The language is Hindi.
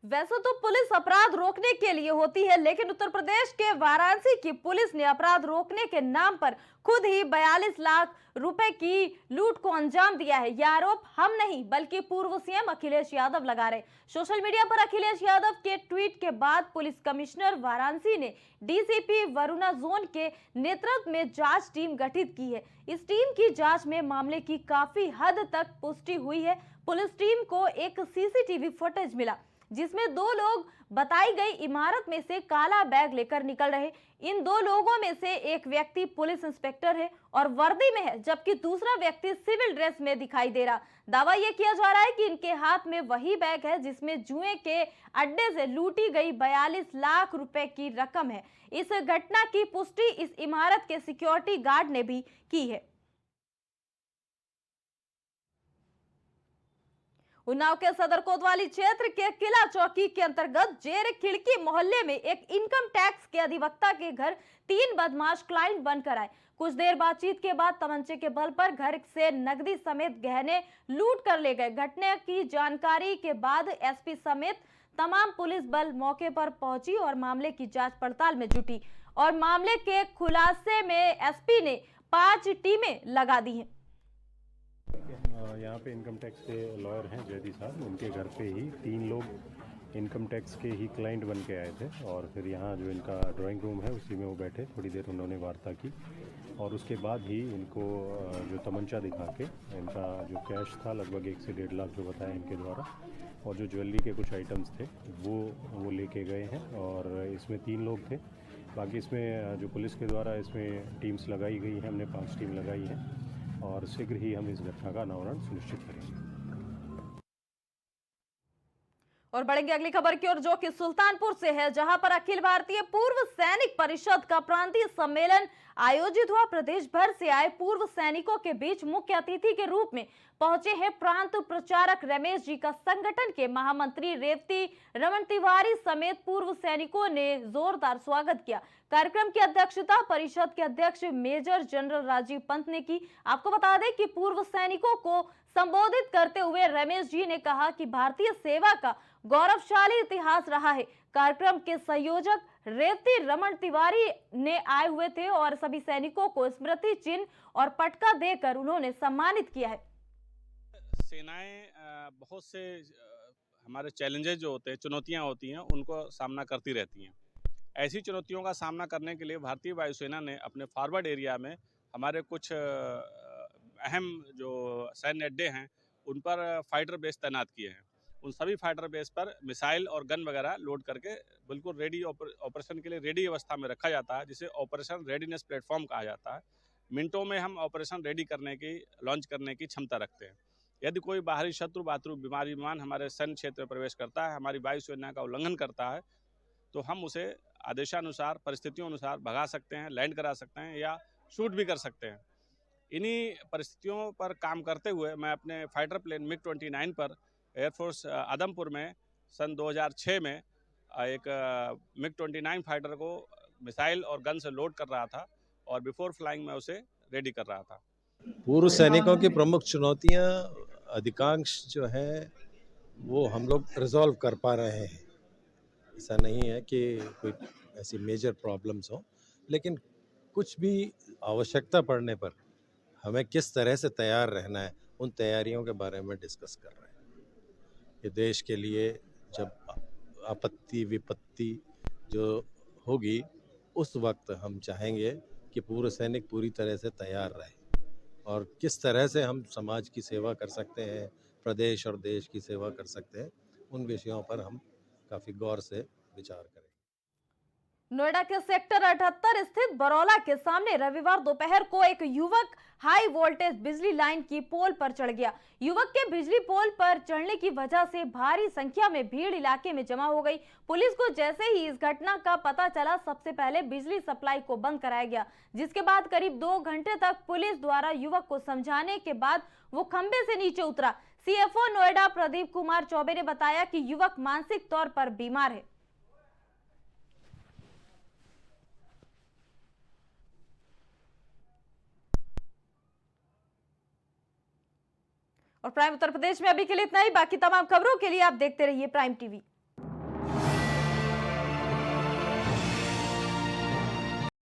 वैसे तो पुलिस अपराध रोकने के लिए होती है, लेकिन उत्तर प्रदेश के वाराणसी की पुलिस ने अपराध रोकने के नाम पर खुद ही 42 लाख रुपए की लूट को अंजाम दिया है। यह आरोप हम नहीं बल्कि पूर्व सीएम अखिलेश यादव लगा रहे। सोशल मीडिया पर अखिलेश यादव के ट्वीट के बाद पुलिस कमिश्नर वाराणसी ने डीसीपी वरुणा जोन के नेतृत्व में जांच टीम गठित की है। इस टीम की जांच में मामले की काफी हद तक पुष्टि हुई है। पुलिस टीम को एक सीसीटीवी फुटेज मिला जिसमें दो लोग बताई गई इमारत में से काला बैग लेकर निकल रहे। इन दो लोगों में से एक व्यक्ति पुलिस इंस्पेक्टर है और वर्दी में है, जबकि दूसरा व्यक्ति सिविल ड्रेस में दिखाई दे रहा। दावा यह किया जा रहा है कि इनके हाथ में वही बैग है जिसमें जुए के अड्डे से लूटी गई 42 लाख रुपए की रकम है। इस घटना की पुष्टि इस इमारत के सिक्योरिटी गार्ड ने भी की है। उन्नाव के सदर कोतवाली क्षेत्र के किला चौकी के अंतर्गत जेर खिड़की मोहल्ले में एक इनकम टैक्स के अधिवक्ता के घर 3 बदमाश क्लाइंट बनकर आए। कुछ देर बातचीत के बाद तमंचे के बल पर घर से नकदी समेत गहने लूट कर ले गए। घटना की जानकारी के बाद एसपी समेत तमाम पुलिस बल मौके पर पहुंची और मामले की जांच पड़ताल में जुटी और मामले के खुलासे में एसपी ने 5 टीमें लगा दी हैं। यहाँ पे इनकम टैक्स के लॉयर हैं जयदी साहब, उनके घर पे ही 3 लोग इनकम टैक्स के ही क्लाइंट बन के आए थे और फिर यहाँ जो इनका ड्राइंग रूम है उसी में वो बैठे, थोड़ी देर उन्होंने वार्ता की और उसके बाद ही इनको जो तमंचा दिखा के इनका जो कैश था लगभग 1 से 1.5 लाख जो बताया इनके द्वारा और जो ज्वेलरी के कुछ आइटम्स थे वो लेके गए हैं और इसमें 3 लोग थे। बाकी इसमें जो पुलिस के द्वारा इसमें टीम्स लगाई गई हैं, हमने 5 टीम लगाई है और शीघ्र ही हम इस घटना का अनावरण सुनिश्चित करेंगे। और बढ़ेंगे अगली खबर की ओर, जो कि सुल्तानपुर से है, जहां पर अखिल भारतीय पूर्व सैनिक परिषद का प्रांतीय सम्मेलन आयोजित हुआ। प्रदेश भर से आए पूर्व सैनिकों के बीच मुख्य अतिथि के रूप में पहुंचे हैं प्रांत प्रचारक रमेश जी का संगठन के महामंत्री रेवती रमन तिवारी समेत पूर्व सैनिकों ने जोरदार स्वागत किया। कार्यक्रम की अध्यक्षता परिषद के अध्यक्ष मेजर जनरल राजीव पंत ने की। आपको बता दें कि पूर्व सैनिकों को संबोधित करते हुए रमेश जी ने कहा कि भारतीय सेवा का गौरवशाली इतिहास रहा है। कार्यक्रम के संयोजक रेवती रमन तिवारी ने आए हुए थे और सभी सैनिकों को स्मृति चिन्ह और पटका देकर उन्होंने सम्मानित किया है। सेनाएं बहुत से हमारे चैलेंजेस जो होते हैं, चुनौतियां होती हैं, उनको सामना करती रहती हैं। ऐसी चुनौतियों का सामना करने के लिए भारतीय वायुसेना ने अपने फॉरवर्ड एरिया में हमारे कुछ अहम जो सैन्य अड्डे हैं उन पर फाइटर बेस तैनात किए हैं। उन सभी फाइटर बेस पर मिसाइल और गन वगैरह लोड करके बिल्कुल रेडी ऑपरेशन के लिए रेडी अवस्था में रखा जाता है, जिसे ऑपरेशन रेडीनेस प्लेटफॉर्म कहा जाता है। मिनटों में हम ऑपरेशन रेडी करने की, लॉन्च करने की क्षमता रखते हैं। यदि कोई बाहरी शत्रु बीमारी विमान हमारे सैन्य क्षेत्र में प्रवेश करता है, हमारी वायुसेना का उल्लंघन करता है, तो हम उसे आदेशानुसार, परिस्थितियों अनुसार भगा सकते हैं, लैंड करा सकते हैं या शूट भी कर सकते हैं। इन्हीं परिस्थितियों पर काम करते हुए मैं अपने फाइटर प्लेन MiG-29 पर एयरफोर्स आदमपुर में सन 2006 में एक MiG-29 फाइटर को मिसाइल और गन से लोड कर रहा था और बिफोर फ्लाइंग मैं उसे रेडी कर रहा था। पूर्व सैनिकों की प्रमुख चुनौतियां अधिकांश जो है वो हम लोग रिजॉल्व कर पा रहे हैं। ऐसा नहीं है कि कोई ऐसी मेजर प्रॉब्लम्स हो, लेकिन कुछ भी आवश्यकता पड़ने पर हमें किस तरह से तैयार रहना है, उन तैयारियों के बारे में डिस्कस कर रहे हैं। ये देश के लिए जब आपत्ति विपत्ति जो होगी उस वक्त हम चाहेंगे कि पूर्व सैनिक पूरी तरह से तैयार रहे और किस तरह से हम समाज की सेवा कर सकते हैं, प्रदेश और देश की सेवा कर सकते हैं, उन विषयों पर हम काफ़ी गौर से विचार करें। नोएडा के सेक्टर 78 स्थित बरौला के सामने रविवार दोपहर को एक युवक हाई वोल्टेज बिजली लाइन की पोल पर चढ़ गया। युवक के बिजली पोल पर चढ़ने की वजह से भारी संख्या में भीड़ इलाके में जमा हो गई। पुलिस को जैसे ही इस घटना का पता चला, सबसे पहले बिजली सप्लाई को बंद कराया गया, जिसके बाद करीब 2 घंटे तक पुलिस द्वारा युवक को समझाने के बाद वो खंबे से नीचे उतरा। सीएफओ नोएडा प्रदीप कुमार चौबे ने बताया कि युवक मानसिक तौर पर बीमार है। और प्राइम उत्तर प्रदेश में अभी के लिए इतना ही। बाकी तमाम खबरों के लिए आप देखते रहिए प्राइम टीवी।